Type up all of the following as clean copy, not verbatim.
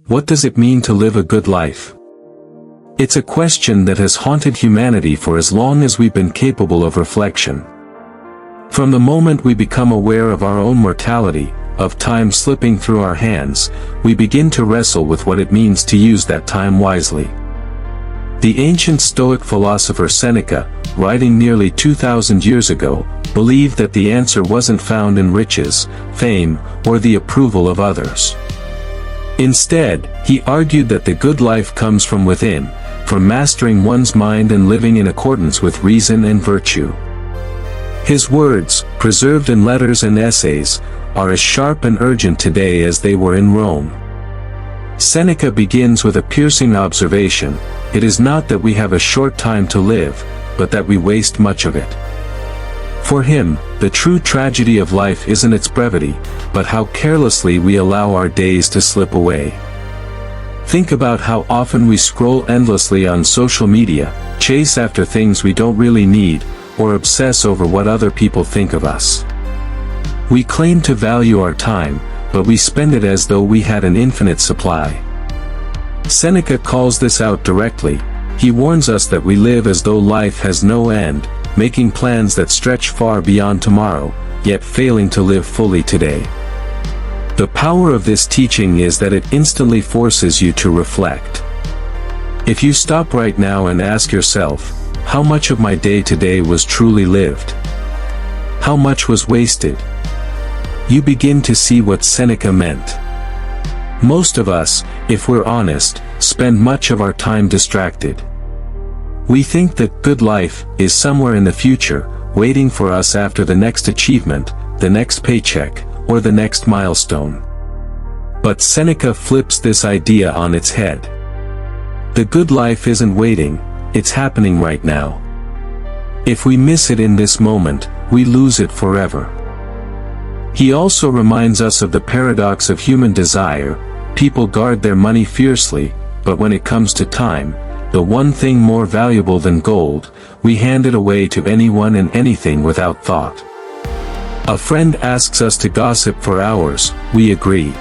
What does it mean to live a good life? It's a question that has haunted humanity for as long as we've been capable of reflection. From the moment we become aware of our own mortality, of time slipping through our hands, we begin to wrestle with what it means to use that time wisely. The ancient Stoic philosopher Seneca, writing nearly 2,000 years ago, believed that the answer wasn't found in riches, fame, or the approval of others. Instead, he argued that the good life comes from within, from mastering one's mind and living in accordance with reason and virtue. His words, preserved in letters and essays, are as sharp and urgent today as they were in Rome. Seneca begins with a piercing observation: it is not that we have a short time to live, but that we waste much of it. For him, the true tragedy of life isn't its brevity, but how carelessly we allow our days to slip away. Think about how often we scroll endlessly on social media, chase after things we don't really need, or obsess over what other people think of us. We claim to value our time, but we spend it as though we had an infinite supply. Seneca calls this out directly. He warns us that we live as though life has no end, making plans that stretch far beyond tomorrow, yet failing to live fully today. The power of this teaching is that it instantly forces you to reflect. If you stop right now and ask yourself, how much of my day today was truly lived? How much was wasted? You begin to see what Seneca meant. Most of us, if we're honest, spend much of our time distracted. We think that good life is somewhere in the future, waiting for us after the next achievement, the next paycheck, or the next milestone. But Seneca flips this idea on its head. The good life isn't waiting, it's happening right now. If we miss it in this moment, we lose it forever. He also reminds us of the paradox of human desire. People guard their money fiercely, but when it comes to time, the one thing more valuable than gold, we hand it away to anyone and anything without thought. A friend asks us to gossip for hours, we agree.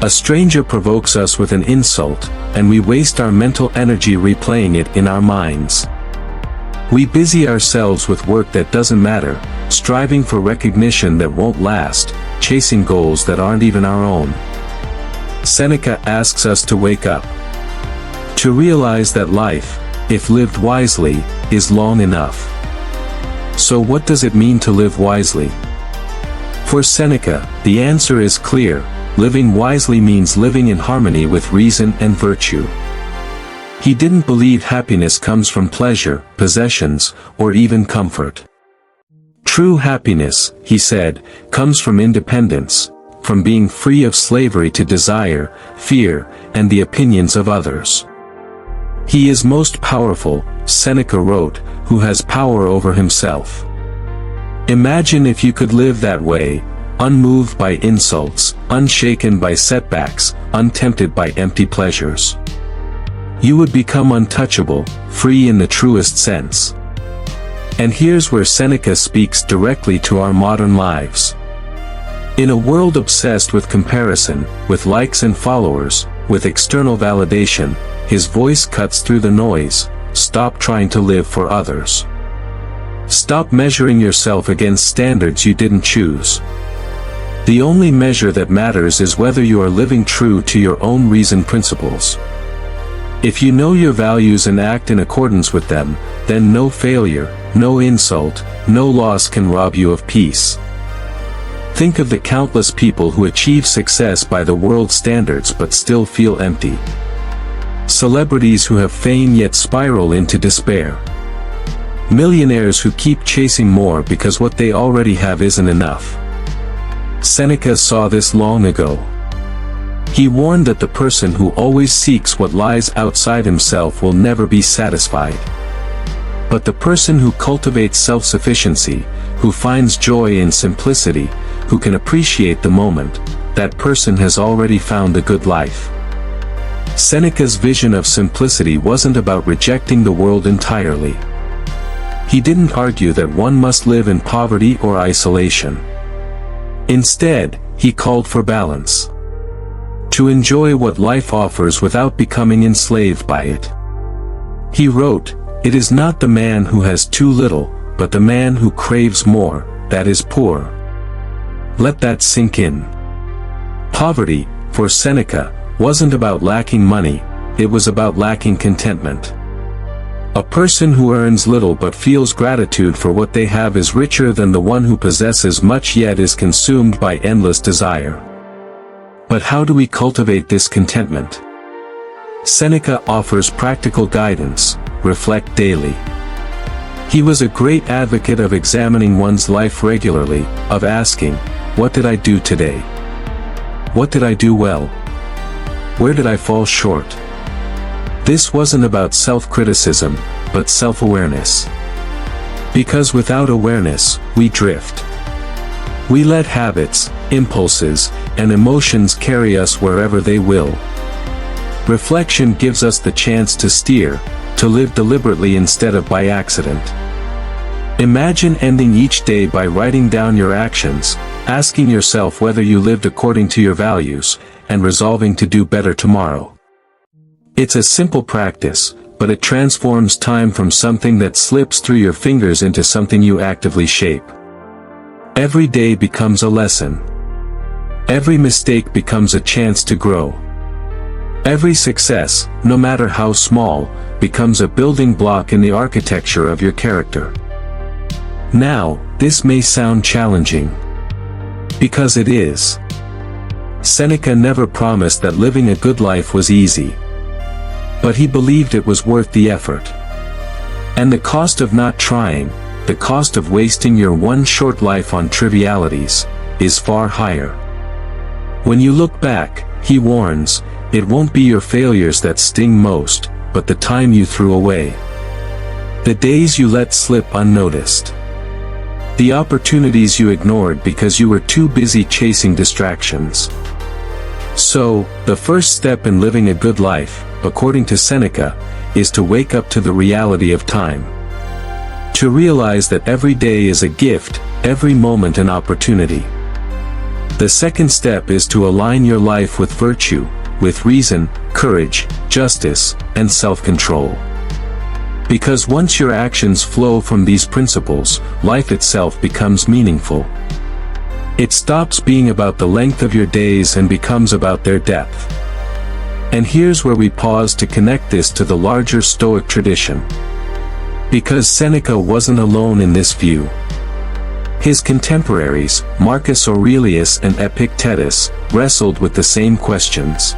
A stranger provokes us with an insult, and we waste our mental energy replaying it in our minds. We busy ourselves with work that doesn't matter, striving for recognition that won't last, chasing goals that aren't even our own. Seneca asks us to wake up. To realize that life, if lived wisely, is long enough. So what does it mean to live wisely? For Seneca, the answer is clear: living wisely means living in harmony with reason and virtue. He didn't believe happiness comes from pleasure, possessions, or even comfort. True happiness, he said, comes from independence, from being free of slavery to desire, fear, and the opinions of others. He is most powerful, Seneca wrote, who has power over himself. Imagine if you could live that way, unmoved by insults, unshaken by setbacks, untempted by empty pleasures. You would become untouchable, free in the truest sense. And here's where Seneca speaks directly to our modern lives. In a world obsessed with comparison, with likes and followers, with external validation, his voice cuts through the noise. Stop trying to live for others. Stop measuring yourself against standards you didn't choose. The only measure that matters is whether you are living true to your own reasoned principles. If you know your values and act in accordance with them, then no failure, no insult, no loss can rob you of peace. Think of the countless people who achieve success by the world's standards but still feel empty. Celebrities who have fame yet spiral into despair. Millionaires who keep chasing more because what they already have isn't enough. Seneca saw this long ago. He warned that the person who always seeks what lies outside himself will never be satisfied. But the person who cultivates self-sufficiency, who finds joy in simplicity, who can appreciate the moment, that person has already found the good life. Seneca's vision of simplicity wasn't about rejecting the world entirely. He didn't argue that one must live in poverty or isolation. Instead, he called for balance. to enjoy what life offers without becoming enslaved by it. He wrote, "It is not the man who has too little, but the man who craves more, that is poor." Let that sink in. Poverty, for Seneca, wasn't about lacking money, it was about lacking contentment. A person who earns little but feels gratitude for what they have is richer than the one who possesses much yet is consumed by endless desire. But how do we cultivate this contentment? Seneca offers practical guidance: reflect daily. He was a great advocate of examining one's life regularly, of asking, "What did I do today? What did I do well? Where did I fall short?" This wasn't about self-criticism, but self-awareness. Because without awareness, we drift. We let habits, impulses, and emotions carry us wherever they will. Reflection gives us the chance to steer, to live deliberately instead of by accident. Imagine ending each day by writing down your actions, asking yourself whether you lived according to your values, and resolving to do better tomorrow. It's a simple practice, but it transforms time from something that slips through your fingers into something you actively shape. Every day becomes a lesson. Every mistake becomes a chance to grow. Every success, no matter how small, becomes a building block in the architecture of your character. Now, this may sound challenging. Because it is. Seneca never promised that living a good life was easy. But he believed it was worth the effort. And the cost of not trying, the cost of wasting your one short life on trivialities, is far higher. When you look back, he warns, it won't be your failures that sting most, but the time you threw away. The days you let slip unnoticed. The opportunities you ignored because you were too busy chasing distractions. So, the first step in living a good life, according to Seneca, is to wake up to the reality of time. To realize that every day is a gift, every moment an opportunity. The second step is to align your life with virtue, with reason, courage, justice, and self-control. Because once your actions flow from these principles, life itself becomes meaningful. It stops being about the length of your days and becomes about their depth. And here's where we pause to connect this to the larger Stoic tradition. Because Seneca wasn't alone in this view. His contemporaries, Marcus Aurelius and Epictetus, wrestled with the same questions.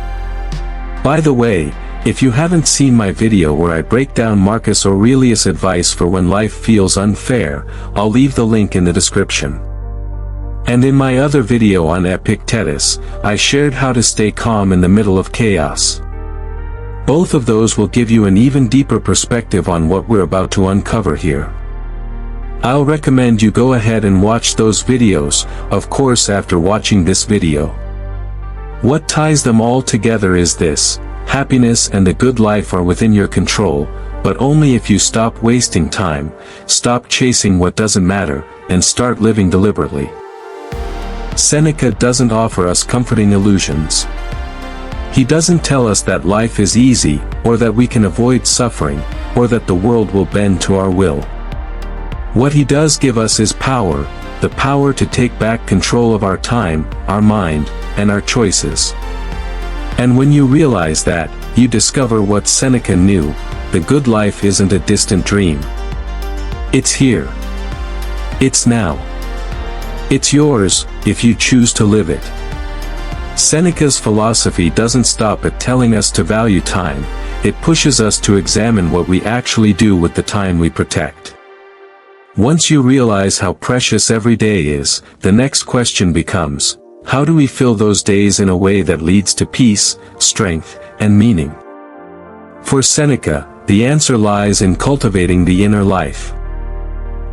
By the way, if you haven't seen my video where I break down Marcus Aurelius' advice for when life feels unfair, I'll leave the link in the description. And in my other video on Epictetus, I shared how to stay calm in the middle of chaos. Both of those will give you an even deeper perspective on what we're about to uncover here. I'll recommend you go ahead and watch those videos, of course after watching this video. What ties them all together is this: happiness and a good life are within your control, but only if you stop wasting time, stop chasing what doesn't matter, and start living deliberately. Seneca doesn't offer us comforting illusions. He doesn't tell us that life is easy, or that we can avoid suffering, or that the world will bend to our will. What he does give us is power, the power to take back control of our time, our mind, and our choices. And when you realize that, you discover what Seneca knew: the good life isn't a distant dream. It's here. It's now. It's yours, if you choose to live it. Seneca's philosophy doesn't stop at telling us to value time, it pushes us to examine what we actually do with the time we protect. Once you realize how precious every day is, the next question becomes, how do we fill those days in a way that leads to peace, strength, and meaning? For Seneca, the answer lies in cultivating the inner life.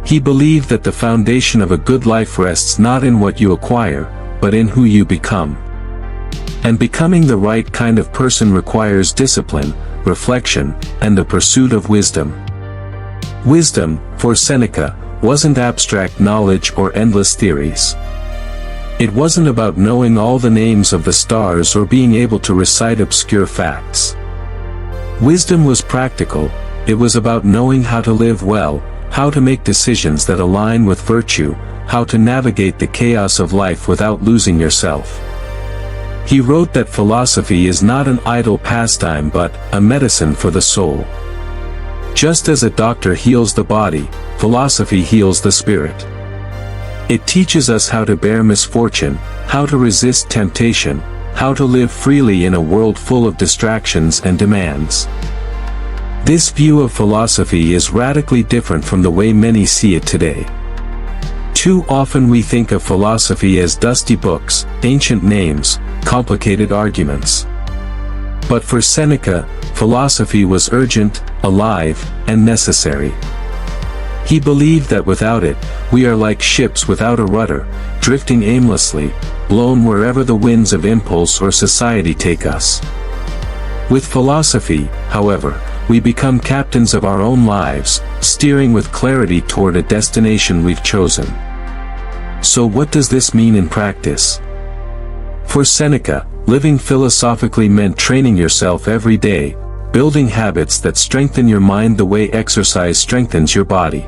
He believed that the foundation of a good life rests not in what you acquire, but in who you become. And becoming the right kind of person requires discipline, reflection, and the pursuit of wisdom. Wisdom, for Seneca, wasn't abstract knowledge or endless theories. It wasn't about knowing all the names of the stars or being able to recite obscure facts. Wisdom was practical. It was about knowing how to live well, how to make decisions that align with virtue, how to navigate the chaos of life without losing yourself. He wrote that philosophy is not an idle pastime but a medicine for the soul. Just as a doctor heals the body, philosophy heals the spirit. It teaches us how to bear misfortune, how to resist temptation, how to live freely in a world full of distractions and demands. This view of philosophy is radically different from the way many see it today. Too often we think of philosophy as dusty books, ancient names, complicated arguments. But for Seneca, philosophy was urgent, alive, and necessary. He believed that without it, we are like ships without a rudder, drifting aimlessly, blown wherever the winds of impulse or society take us. With philosophy, however, we become captains of our own lives, steering with clarity toward a destination we've chosen. So what does this mean in practice? For Seneca, living philosophically meant training yourself every day, building habits that strengthen your mind the way exercise strengthens your body.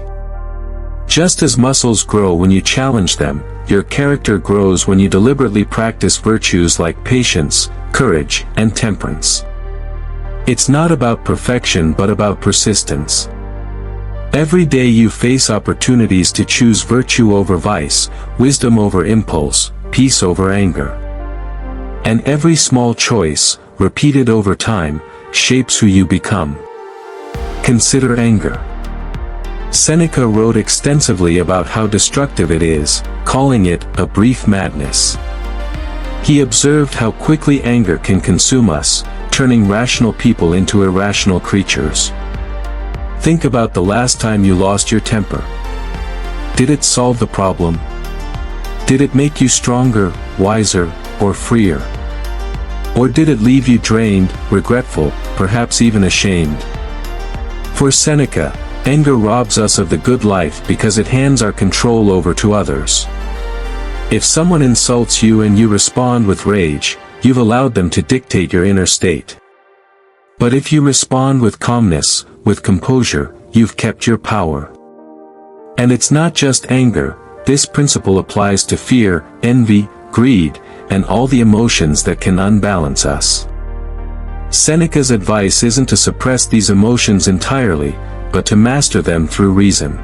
Just as muscles grow when you challenge them, your character grows when you deliberately practice virtues like patience, courage, and temperance. It's not about perfection but about persistence. Every day you face opportunities to choose virtue over vice, wisdom over impulse, peace over anger. And every small choice, repeated over time, shapes who you become. Consider anger. Seneca wrote extensively about how destructive it is, calling it a brief madness. He observed how quickly anger can consume us, turning rational people into irrational creatures. Think about the last time you lost your temper. Did it solve the problem? Did it make you stronger, wiser, or freer? Or did it leave you drained, regretful, perhaps even ashamed? For Seneca, anger robs us of the good life because it hands our control over to others. If someone insults you and you respond with rage, you've allowed them to dictate your inner state. But if you respond with calmness, with composure, you've kept your power. And it's not just anger, this principle applies to fear, envy, greed, and all the emotions that can unbalance us. Seneca's advice isn't to suppress these emotions entirely, but to master them through reason.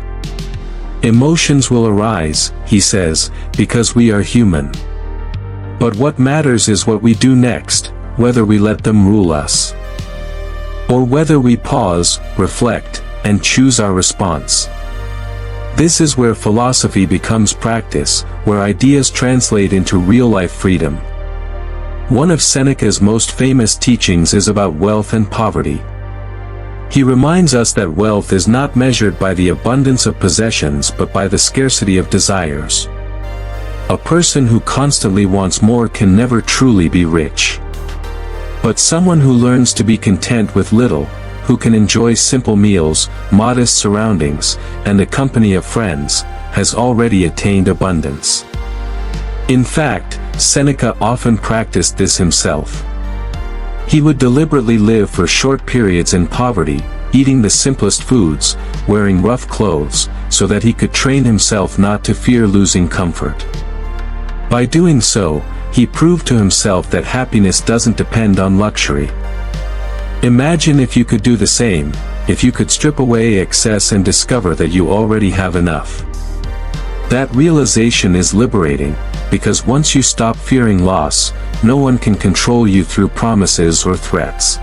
Emotions will arise, he says, because we are human. But what matters is what we do next, whether we let them rule us. Or whether we pause, reflect, and choose our response. This is where philosophy becomes practice, where ideas translate into real-life freedom. One of Seneca's most famous teachings is about wealth and poverty. He reminds us that wealth is not measured by the abundance of possessions but by the scarcity of desires. A person who constantly wants more can never truly be rich. But someone who learns to be content with little, who can enjoy simple meals, modest surroundings, and the company of friends, has already attained abundance. In fact, Seneca often practiced this himself. He would deliberately live for short periods in poverty, eating the simplest foods, wearing rough clothes, so that he could train himself not to fear losing comfort. By doing so, he proved to himself that happiness doesn't depend on luxury. Imagine if you could do the same, if you could strip away excess and discover that you already have enough. That realization is liberating, because once you stop fearing loss, no one can control you through promises or threats.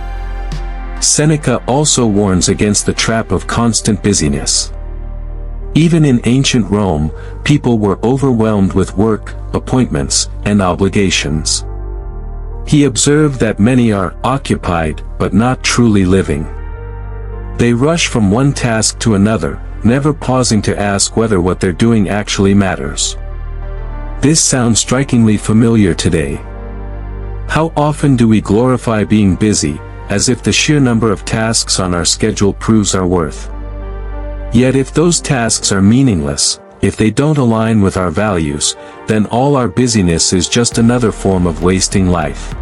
Seneca also warns against the trap of constant busyness. Even in ancient Rome, people were overwhelmed with work, appointments, and obligations. He observed that many are occupied, but not truly living. They rush from one task to another, never pausing to ask whether what they're doing actually matters. This sounds strikingly familiar today. How often do we glorify being busy, as if the sheer number of tasks on our schedule proves our worth? Yet if those tasks are meaningless, if they don't align with our values, then all our busyness is just another form of wasting life.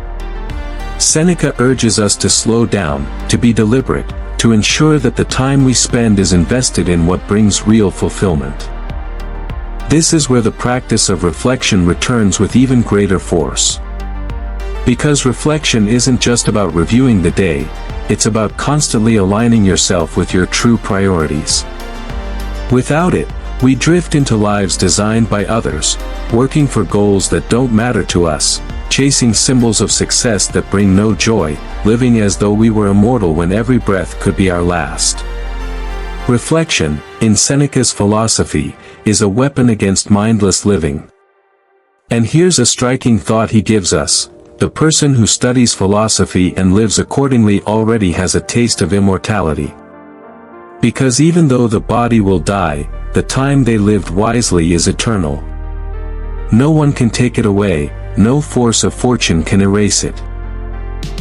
Seneca urges us to slow down, to be deliberate, to ensure that the time we spend is invested in what brings real fulfillment. This is where the practice of reflection returns with even greater force. Because reflection isn't just about reviewing the day, it's about constantly aligning yourself with your true priorities. Without it, we drift into lives designed by others, working for goals that don't matter to us, chasing symbols of success that bring no joy, living as though we were immortal when every breath could be our last. Reflection, in Seneca's philosophy, is a weapon against mindless living. And here's a striking thought he gives us: the person who studies philosophy and lives accordingly already has a taste of immortality. Because even though the body will die, the time they lived wisely is eternal. No one can take it away, no force of fortune can erase it.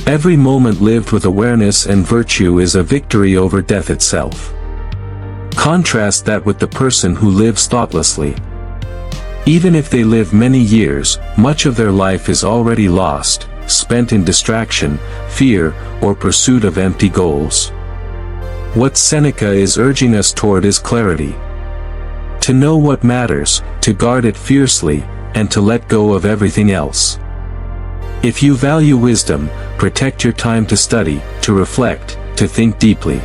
Every moment lived with awareness and virtue is a victory over death itself. Contrast that with the person who lives thoughtlessly. Even if they live many years, much of their life is already lost, spent in distraction, fear, or pursuit of empty goals. What Seneca is urging us toward is clarity. To know what matters, to guard it fiercely, and to let go of everything else. If you value wisdom, protect your time to study, to reflect, to think deeply.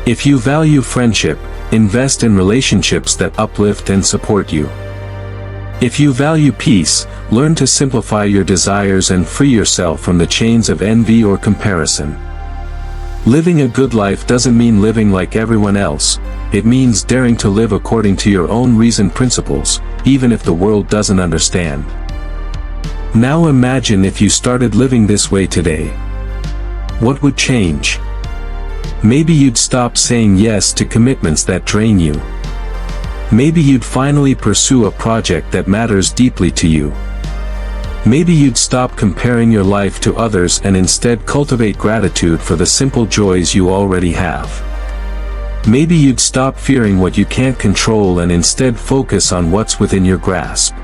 If you value friendship, invest in relationships that uplift and support you. If you value peace, learn to simplify your desires and free yourself from the chains of envy or comparison. Living a good life doesn't mean living like everyone else, it means daring to live according to your own reasoned principles, even if the world doesn't understand. Now imagine if you started living this way today. What would change? Maybe you'd stop saying yes to commitments that drain you. Maybe you'd finally pursue a project that matters deeply to you. Maybe you'd stop comparing your life to others and instead cultivate gratitude for the simple joys you already have. Maybe you'd stop fearing what you can't control and instead focus on what's within your grasp.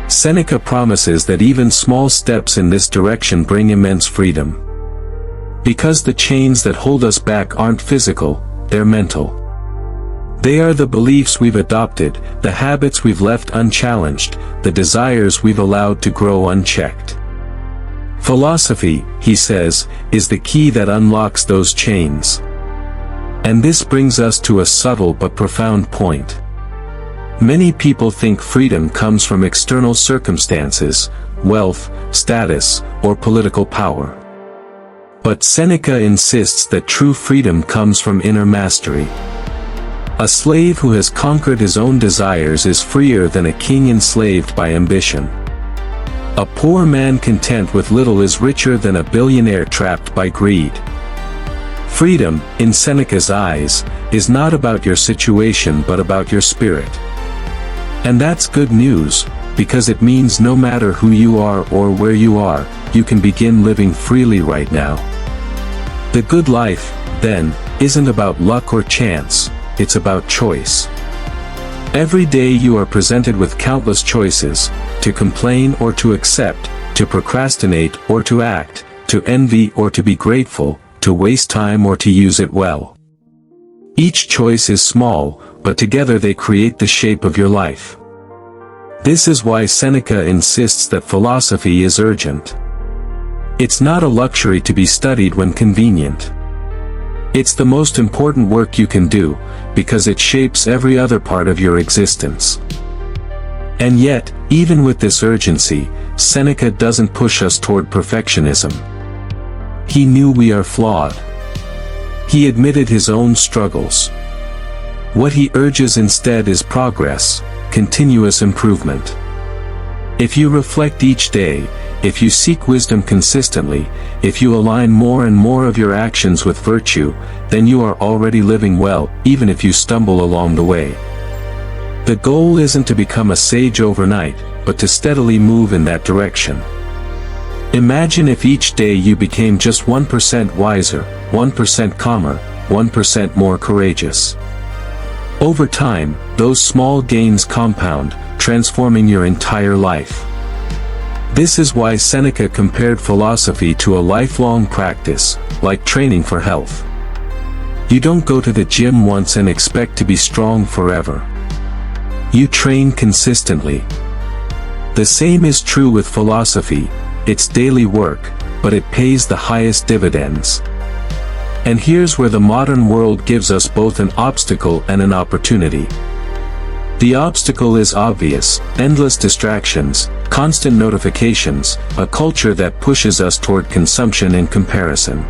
Seneca promises that even small steps in this direction bring immense freedom. Because the chains that hold us back aren't physical, they're mental. They are the beliefs we've adopted, the habits we've left unchallenged, the desires we've allowed to grow unchecked. Philosophy, he says, is the key that unlocks those chains. And this brings us to a subtle but profound point. Many people think freedom comes from external circumstances, wealth, status, or political power. But Seneca insists that true freedom comes from inner mastery. A slave who has conquered his own desires is freer than a king enslaved by ambition. A poor man content with little is richer than a billionaire trapped by greed. Freedom, in Seneca's eyes, is not about your situation but about your spirit. And that's good news, because it means no matter who you are or where you are, you can begin living freely right now. The good life, then, isn't about luck or chance. It's about choice. Every day you are presented with countless choices, to complain or to accept, to procrastinate or to act, to envy or to be grateful, to waste time or to use it well. Each choice is small, but together they create the shape of your life. This is why Seneca insists that philosophy is urgent. It's not a luxury to be studied when convenient. It's the most important work you can do, because it shapes every other part of your existence. And yet, even with this urgency, Seneca doesn't push us toward perfectionism. He knew we are flawed. He admitted his own struggles. What he urges instead is progress, continuous improvement. If you reflect each day, if you seek wisdom consistently, if you align more and more of your actions with virtue, then you are already living well, even if you stumble along the way. The goal isn't to become a sage overnight, but to steadily move in that direction. Imagine if each day you became just 1% wiser, 1% calmer, 1% more courageous. Over time, those small gains compound, transforming your entire life. This is why Seneca compared philosophy to a lifelong practice, like training for health. You don't go to the gym once and expect to be strong forever. You train consistently. The same is true with philosophy. It's daily work, but it pays the highest dividends. And here's where the modern world gives us both an obstacle and an opportunity. The obstacle is obvious: endless distractions, constant notifications, a culture that pushes us toward consumption and comparison.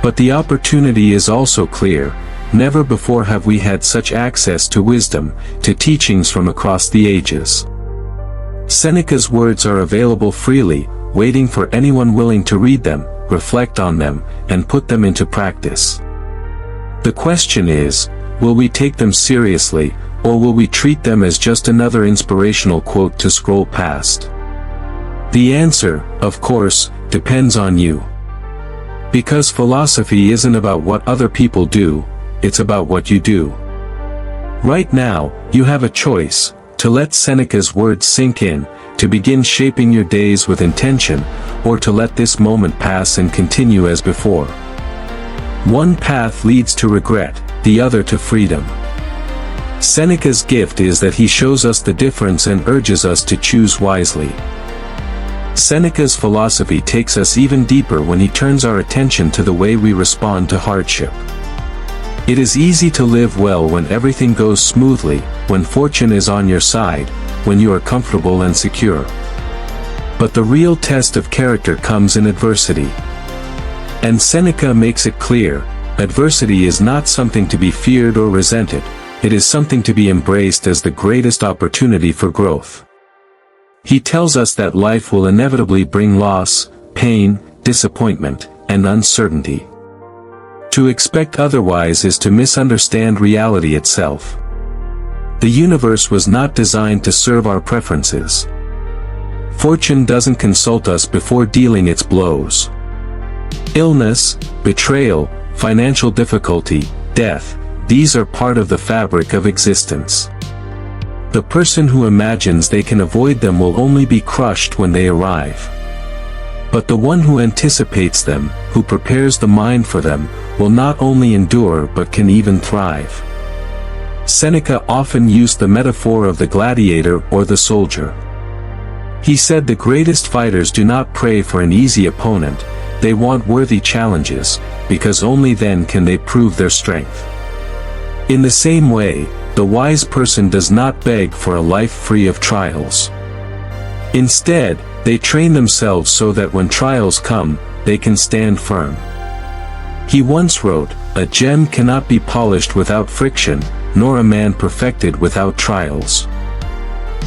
But the opportunity is also clear. Never before have we had such access to wisdom, to teachings from across the ages. Seneca's words are available freely, waiting for anyone willing to read them, reflect on them, and put them into practice. The question is, will we take them seriously, or will we treat them as just another inspirational quote to scroll past? The answer, of course, depends on you. Because philosophy isn't about what other people do, it's about what you do. Right now, you have a choice: to let Seneca's words sink in, to begin shaping your days with intention, or to let this moment pass and continue as before. One path leads to regret, the other to freedom. Seneca's gift is that he shows us the difference and urges us to choose wisely. Seneca's philosophy takes us even deeper when he turns our attention to the way we respond to hardship. It is easy to live well when everything goes smoothly, when fortune is on your side, when you are comfortable and secure. But the real test of character comes in adversity. And Seneca makes it clear: adversity is not something to be feared or resented, it is something to be embraced as the greatest opportunity for growth. He tells us that life will inevitably bring loss, pain, disappointment, and uncertainty. To expect otherwise is to misunderstand reality itself. The universe was not designed to serve our preferences. Fortune doesn't consult us before dealing its blows. Illness, betrayal, financial difficulty, death, these are part of the fabric of existence. The person who imagines they can avoid them will only be crushed when they arrive. But the one who anticipates them, who prepares the mind for them, will not only endure but can even thrive. Seneca often used the metaphor of the gladiator or the soldier. He said the greatest fighters do not pray for an easy opponent, they want worthy challenges, because only then can they prove their strength. In the same way, the wise person does not beg for a life free of trials. Instead, they train themselves so that when trials come, they can stand firm. He once wrote, "A gem cannot be polished without friction, nor a man perfected without trials."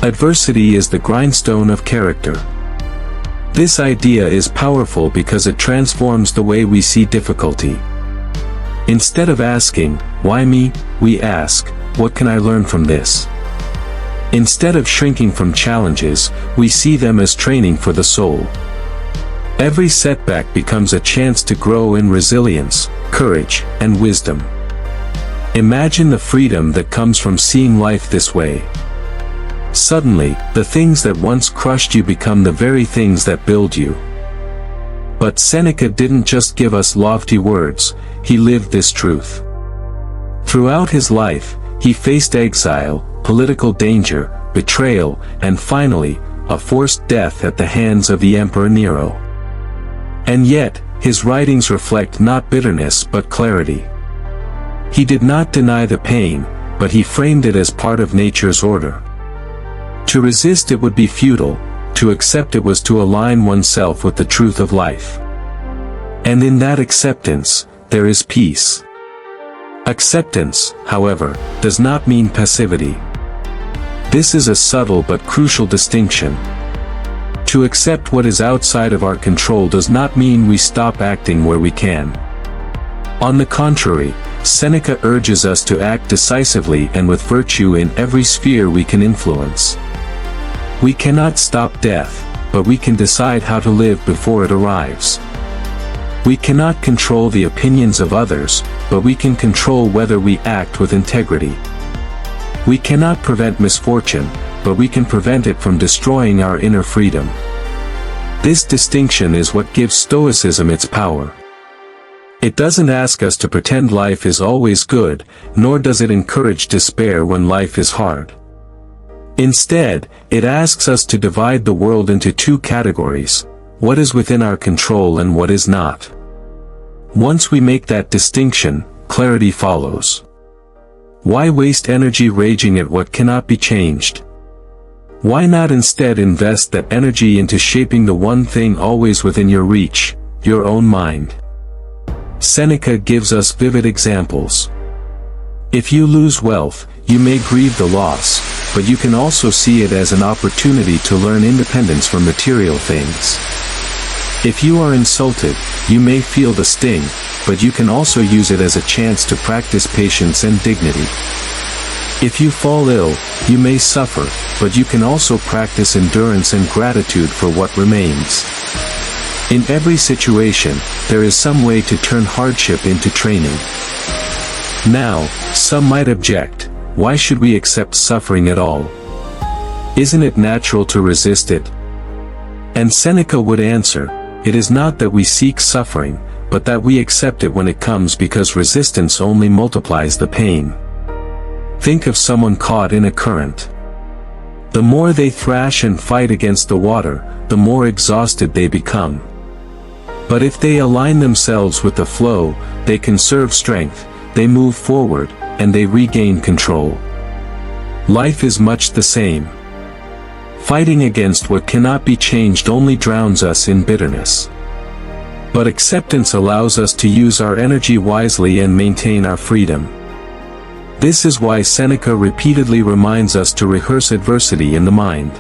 Adversity is the grindstone of character. This idea is powerful because it transforms the way we see difficulty. Instead of asking, "Why me?" we ask, "What can I learn from this?" Instead of shrinking from challenges, we see them as training for the soul. Every setback becomes a chance to grow in resilience, courage, and wisdom. Imagine the freedom that comes from seeing life this way. Suddenly, the things that once crushed you become the very things that build you. But Seneca didn't just give us lofty words, he lived this truth. Throughout his life, he faced exile, political danger, betrayal, and finally, a forced death at the hands of the Emperor Nero. And yet, his writings reflect not bitterness but clarity. He did not deny the pain, but he framed it as part of nature's order. To resist it would be futile, to accept it was to align oneself with the truth of life. And in that acceptance, there is peace. Acceptance, however, does not mean passivity. This is a subtle but crucial distinction. To accept what is outside of our control does not mean we stop acting where we can. On the contrary, Seneca urges us to act decisively and with virtue in every sphere we can influence. We cannot stop death, but we can decide how to live before it arrives. We cannot control the opinions of others, but we can control whether we act with integrity. We cannot prevent misfortune, but we can prevent it from destroying our inner freedom. This distinction is what gives Stoicism its power. It doesn't ask us to pretend life is always good, nor does it encourage despair when life is hard. Instead, it asks us to divide the world into two categories: what is within our control and what is not. Once we make that distinction, clarity follows. Why waste energy raging at what cannot be changed? Why not instead invest that energy into shaping the one thing always within your reach, your own mind? Seneca gives us vivid examples. If you lose wealth, you may grieve the loss, but you can also see it as an opportunity to learn independence from material things. If you are insulted, you may feel the sting, but you can also use it as a chance to practice patience and dignity. If you fall ill, you may suffer, but you can also practice endurance and gratitude for what remains. In every situation, there is some way to turn hardship into training. Now, some might object, why should we accept suffering at all? Isn't it natural to resist it? And Seneca would answer, it is not that we seek suffering, but that we accept it when it comes, because resistance only multiplies the pain. Think of someone caught in a current. The more they thrash and fight against the water, the more exhausted they become. But if they align themselves with the flow, they conserve strength, they move forward, and they regain control. Life is much the same. Fighting against what cannot be changed only drowns us in bitterness. But acceptance allows us to use our energy wisely and maintain our freedom. This is why Seneca repeatedly reminds us to rehearse adversity in the mind.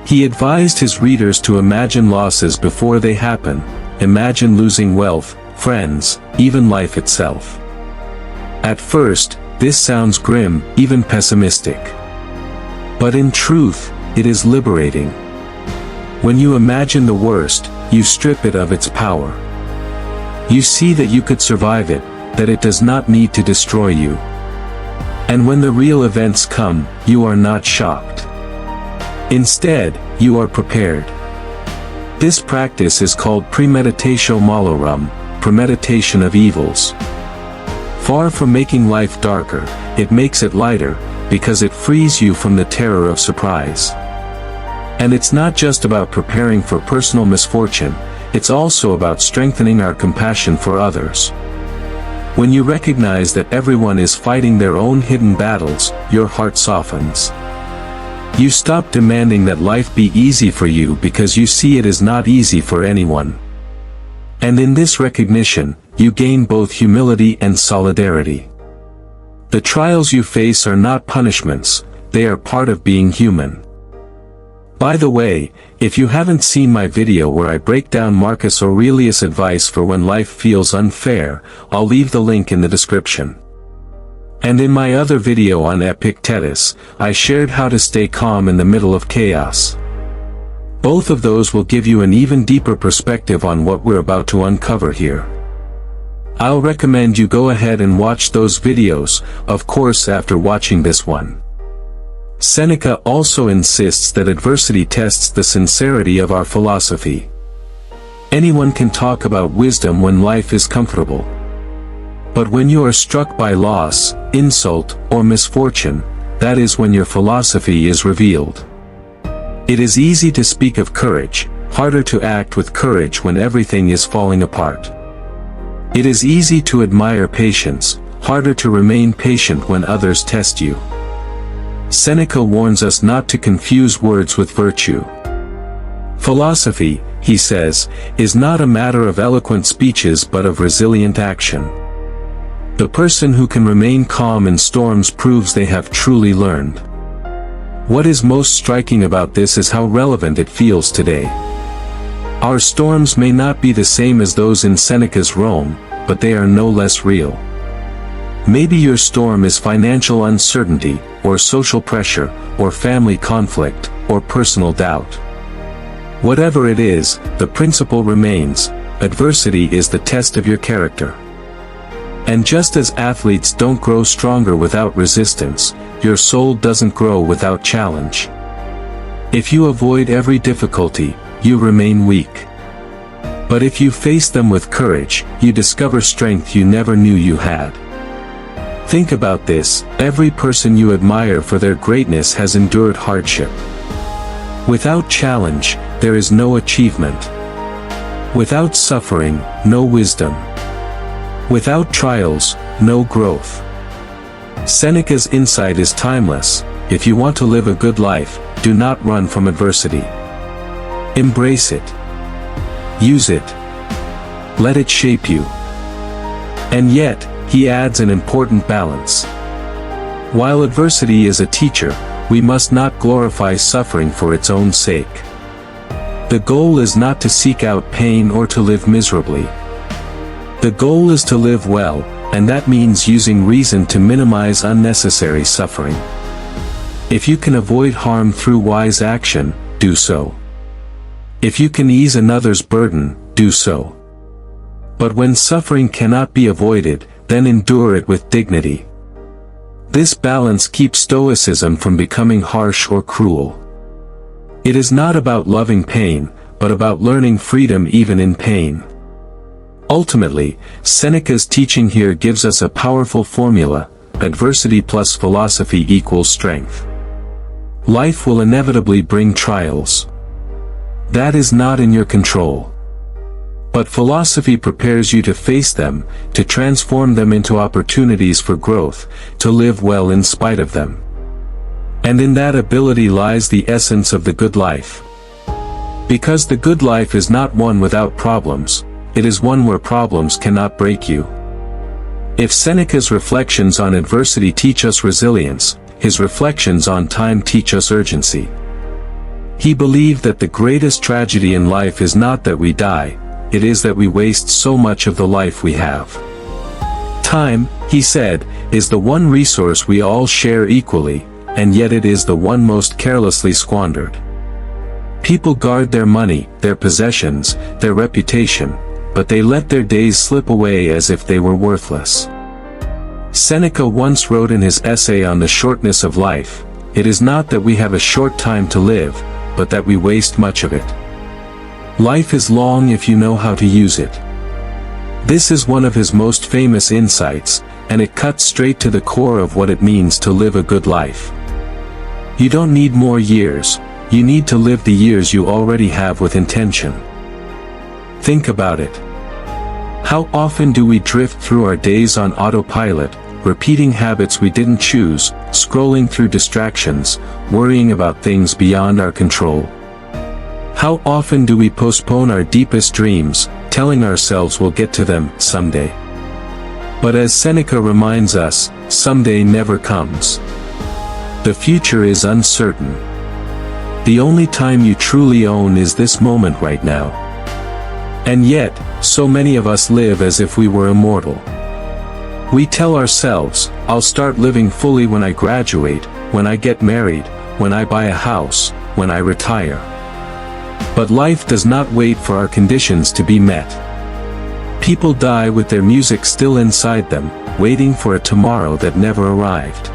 He advised his readers to imagine losses before they happen, imagine losing wealth, friends, even life itself. At first, this sounds grim, even pessimistic. But in truth, it is liberating. When you imagine the worst, you strip it of its power. You see that you could survive it, that it does not need to destroy you. And when the real events come, you are not shocked. Instead, you are prepared. This practice is called premeditatio malorum, premeditation of evils. Far from making life darker, it makes it lighter, because it frees you from the terror of surprise. And it's not just about preparing for personal misfortune, it's also about strengthening our compassion for others. When you recognize that everyone is fighting their own hidden battles, your heart softens. You stop demanding that life be easy for you because you see it is not easy for anyone. And in this recognition, you gain both humility and solidarity. The trials you face are not punishments, they are part of being human. By the way, if you haven't seen my video where I break down Marcus Aurelius' advice for when life feels unfair, I'll leave the link in the description. And in my other video on Epictetus, I shared how to stay calm in the middle of chaos. Both of those will give you an even deeper perspective on what we're about to uncover here. I'll recommend you go ahead and watch those videos, of course after watching this one. Seneca also insists that adversity tests the sincerity of our philosophy. Anyone can talk about wisdom when life is comfortable. But when you are struck by loss, insult, or misfortune, that is when your philosophy is revealed. It is easy to speak of courage, harder to act with courage when everything is falling apart. It is easy to admire patience, harder to remain patient when others test you. Seneca warns us not to confuse words with virtue. Philosophy, he says, is not a matter of eloquent speeches but of resilient action. The person who can remain calm in storms proves they have truly learned. What is most striking about this is how relevant it feels today. Our storms may not be the same as those in Seneca's Rome, but they are no less real. Maybe your storm is financial uncertainty, or social pressure, or family conflict, or personal doubt. Whatever it is, the principle remains: adversity is the test of your character. And just as athletes don't grow stronger without resistance, your soul doesn't grow without challenge. If you avoid every difficulty, you remain weak. But if you face them with courage, you discover strength you never knew you had. Think about this: every person you admire for their greatness has endured hardship. Without challenge, there is no achievement. Without suffering, no wisdom. Without trials, no growth. Seneca's insight is timeless: if you want to live a good life, do not run from adversity. Embrace it. Use it. Let it shape you. And yet, he adds an important balance. While adversity is a teacher, we must not glorify suffering for its own sake. The goal is not to seek out pain or to live miserably. The goal is to live well, and that means using reason to minimize unnecessary suffering. If you can avoid harm through wise action, do so. If you can ease another's burden, do so. But when suffering cannot be avoided, then endure it with dignity. This balance keeps Stoicism from becoming harsh or cruel. It is not about loving pain, but about learning freedom even in pain. Ultimately, Seneca's teaching here gives us a powerful formula: adversity plus philosophy equals strength. Life will inevitably bring trials. That is not in your control. But philosophy prepares you to face them, to transform them into opportunities for growth, to live well in spite of them. And in that ability lies the essence of the good life. Because the good life is not one without problems, it is one where problems cannot break you. If Seneca's reflections on adversity teach us resilience, his reflections on time teach us urgency. He believed that the greatest tragedy in life is not that we die, it is that we waste so much of the life we have. Time, he said, is the one resource we all share equally, and yet it is the one most carelessly squandered. People guard their money, their possessions, their reputation, but they let their days slip away as if they were worthless. Seneca once wrote in his essay on the shortness of life, "It is not that we have a short time to live, but that we waste much of it." Life is long if you know how to use it. This is one of his most famous insights, and it cuts straight to the core of what it means to live a good life. You don't need more years, you need to live the years you already have with intention. Think about it. How often do we drift through our days on autopilot, repeating habits we didn't choose, scrolling through distractions, worrying about things beyond our control? How often do we postpone our deepest dreams, telling ourselves we'll get to them someday? But as Seneca reminds us, someday never comes. The future is uncertain. The only time you truly own is this moment right now. And yet, so many of us live as if we were immortal. We tell ourselves, I'll start living fully when I graduate, when I get married, when I buy a house, when I retire. But life does not wait for our conditions to be met. People die with their music still inside them, waiting for a tomorrow that never arrived.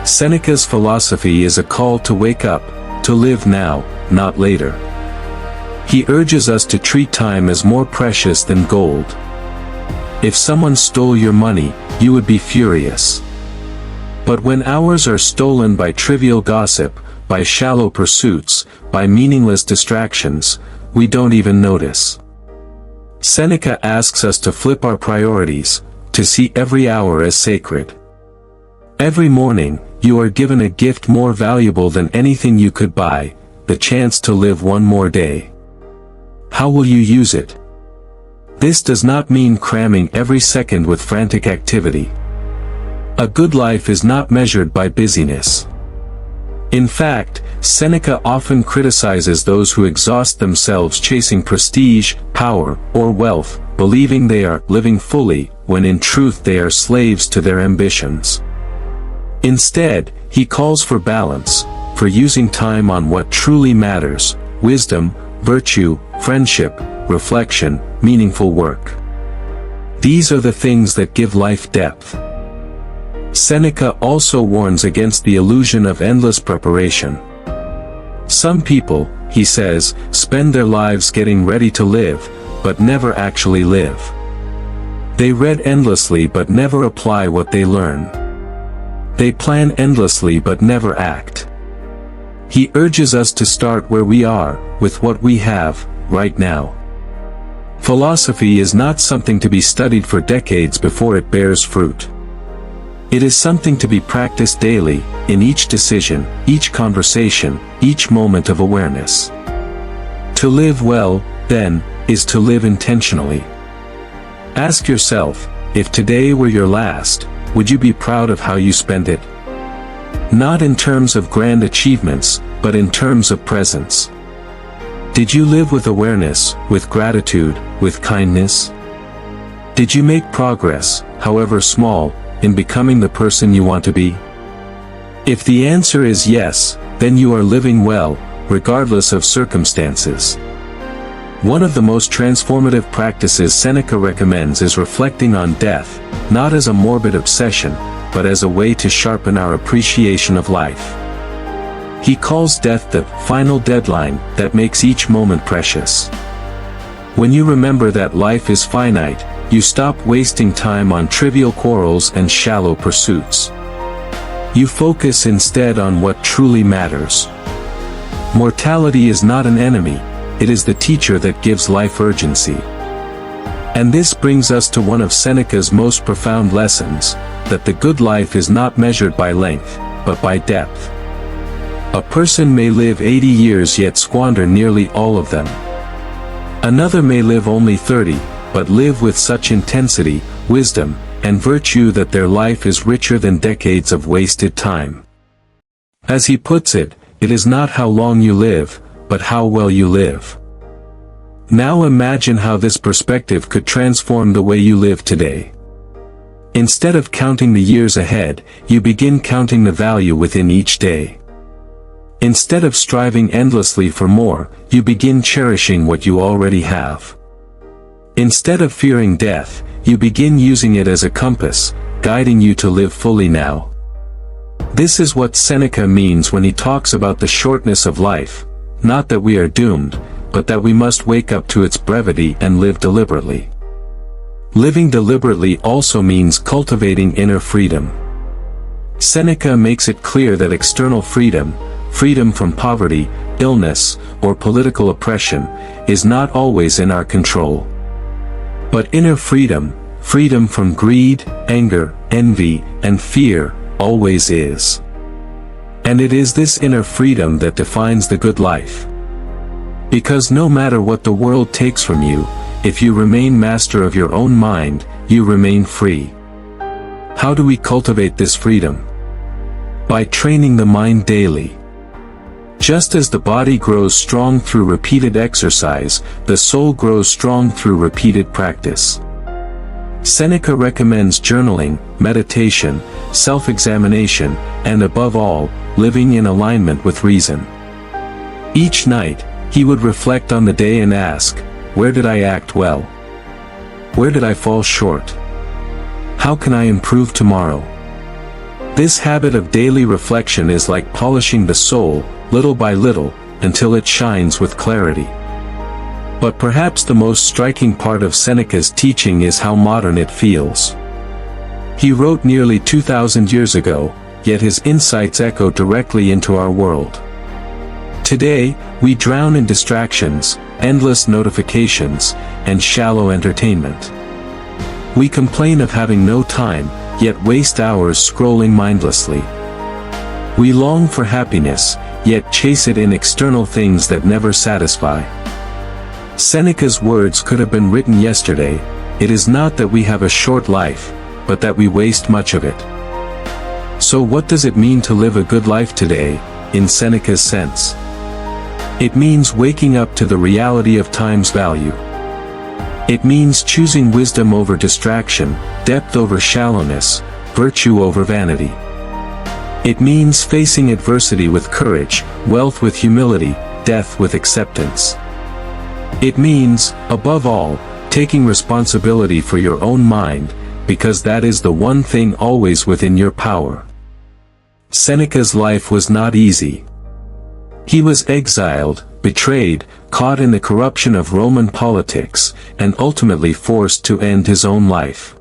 Seneca's philosophy is a call to wake up, to live now, not later. He urges us to treat time as more precious than gold. If someone stole your money, you would be furious. But when hours are stolen by trivial gossip, by shallow pursuits, by meaningless distractions, we don't even notice. Seneca asks us to flip our priorities, to see every hour as sacred. Every morning, you are given a gift more valuable than anything you could buy, the chance to live one more day. How will you use it? This does not mean cramming every second with frantic activity. A good life is not measured by busyness. In fact, Seneca often criticizes those who exhaust themselves chasing prestige, power, or wealth, believing they are living fully, when in truth they are slaves to their ambitions. Instead, he calls for balance, for using time on what truly matters: wisdom, virtue, friendship, reflection, meaningful work. These are the things that give life depth. Seneca also warns against the illusion of endless preparation. Some people, he says, spend their lives getting ready to live, but never actually live. They read endlessly but never apply what they learn. They plan endlessly but never act. He urges us to start where we are, with what we have, right now. Philosophy is not something to be studied for decades before it bears fruit. It is something to be practiced daily, in each decision, each conversation, each moment of awareness. To live well, then, is to live intentionally. Ask yourself, if today were your last, would you be proud of how you spent it? Not in terms of grand achievements, but in terms of presence. Did you live with awareness, with gratitude, with kindness? Did you make progress, however small, in becoming the person you want to be? If the answer is yes, then you are living well, regardless of circumstances. One of the most transformative practices Seneca recommends is reflecting on death, not as a morbid obsession, but as a way to sharpen our appreciation of life. He calls death the final deadline that makes each moment precious. When you remember that life is finite, you stop wasting time on trivial quarrels and shallow pursuits. You focus instead on what truly matters. Mortality is not an enemy, it is the teacher that gives life urgency. And this brings us to one of Seneca's most profound lessons, that the good life is not measured by length, but by depth. A person may live 80 years yet squander nearly all of them. Another may live only 30, but live with such intensity, wisdom, and virtue that their life is richer than decades of wasted time. As he puts it, it is not how long you live, but how well you live. Now imagine how this perspective could transform the way you live today. Instead of counting the years ahead, you begin counting the value within each day. Instead of striving endlessly for more, you begin cherishing what you already have. Instead of fearing death, you begin using it as a compass, guiding you to live fully now. This is what Seneca means when he talks about the shortness of life, not that we are doomed, but that we must wake up to its brevity and live deliberately. Living deliberately also means cultivating inner freedom. Seneca makes it clear that external freedom, freedom from poverty, illness, or political oppression, is not always in our control. But inner freedom, freedom from greed, anger, envy, and fear, always is. And it is this inner freedom that defines the good life. Because no matter what the world takes from you, if you remain master of your own mind, you remain free. How do we cultivate this freedom? By training the mind daily. Just as the body grows strong through repeated exercise, the soul grows strong through repeated practice. Seneca recommends journaling, meditation, self-examination, and above all, living in alignment with reason. Each night, he would reflect on the day and ask, where did I act well? Where did I fall short? How can I improve tomorrow? This habit of daily reflection is like polishing the soul, little by little, until it shines with clarity. But perhaps the most striking part of Seneca's teaching is how modern it feels. He wrote nearly 2,000 years ago, yet his insights echo directly into our world. Today, we drown in distractions, endless notifications, and shallow entertainment. We complain of having no time, yet waste hours scrolling mindlessly. We long for happiness, yet chase it in external things that never satisfy. Seneca's words could have been written yesterday, it is not that we have a short life, but that we waste much of it. So what does it mean to live a good life today, in Seneca's sense? It means waking up to the reality of time's value. It means choosing wisdom over distraction, depth over shallowness, virtue over vanity. It means facing adversity with courage, wealth with humility, death with acceptance. It means, above all, taking responsibility for your own mind, because that is the one thing always within your power. Seneca's life was not easy. He was exiled, betrayed, caught in the corruption of Roman politics, and ultimately forced to end his own life.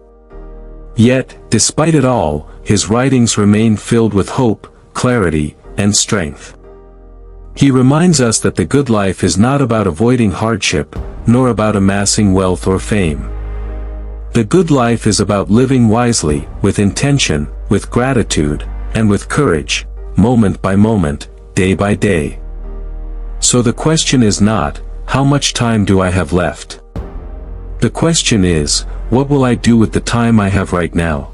Yet, despite it all, his writings remain filled with hope, clarity, and strength. He reminds us that the good life is not about avoiding hardship, nor about amassing wealth or fame. The good life is about living wisely, with intention, with gratitude, and with courage, moment by moment, day by day. So the question is not, how much time do I have left? The question is, what will I do with the time I have right now?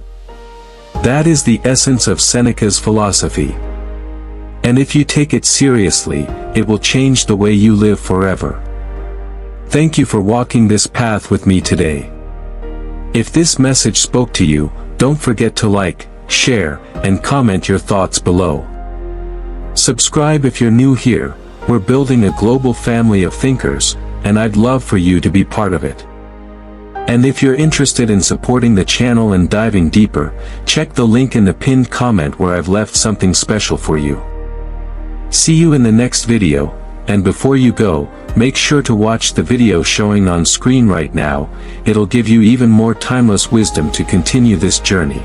That is the essence of Seneca's philosophy. And if you take it seriously, it will change the way you live forever. Thank you for walking this path with me today. If this message spoke to you, don't forget to like, share, and comment your thoughts below. Subscribe if you're new here. We're building a global family of thinkers, and I'd love for you to be part of it. And if you're interested in supporting the channel and diving deeper, check the link in the pinned comment where I've left something special for you. See you in the next video, and before you go, make sure to watch the video showing on screen right now. It'll give you even more timeless wisdom to continue this journey.